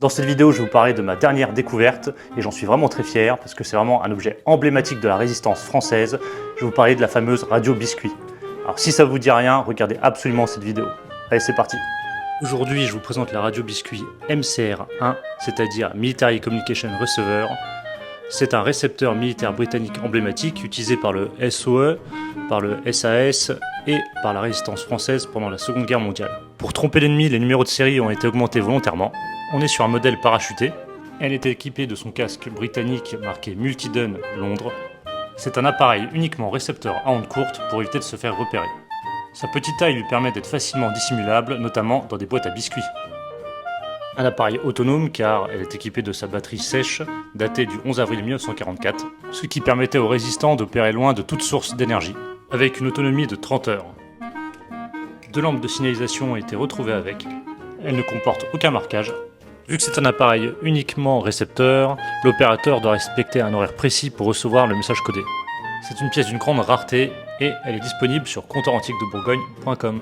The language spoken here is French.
Dans cette vidéo, je vais vous parler de ma dernière découverte et j'en suis vraiment très fier parce que c'est vraiment un objet emblématique de la résistance française. Je vais vous parler de la fameuse radio biscuit. Alors si ça vous dit rien, regardez absolument cette vidéo. Allez, c'est parti. Aujourd'hui, je vous présente la radio biscuit MCR1, c'est-à-dire Military Communication Receiver. C'est un récepteur militaire britannique emblématique utilisé par le SOE, par le SAS et par la résistance française pendant la Seconde Guerre mondiale. Pour tromper l'ennemi, les numéros de série ont été augmentés volontairement. On est sur un modèle parachuté. Elle est équipée de son casque britannique marqué Multidun Londres. C'est un appareil uniquement récepteur à ondes courtes pour éviter de se faire repérer. Sa petite taille lui permet d'être facilement dissimulable, notamment dans des boîtes à biscuits. Un appareil autonome car elle est équipée de sa batterie sèche datée du 11 avril 1944, ce qui permettait aux résistants d'opérer loin de toute source d'énergie, avec une autonomie de 30 heures. Deux lampes de signalisation ont été retrouvées avec. Elle ne comporte aucun marquage. Vu que c'est un appareil uniquement récepteur, l'opérateur doit respecter un horaire précis pour recevoir le message codé. C'est une pièce d'une grande rareté et elle est disponible sur compteurantiquedebourgogne.com.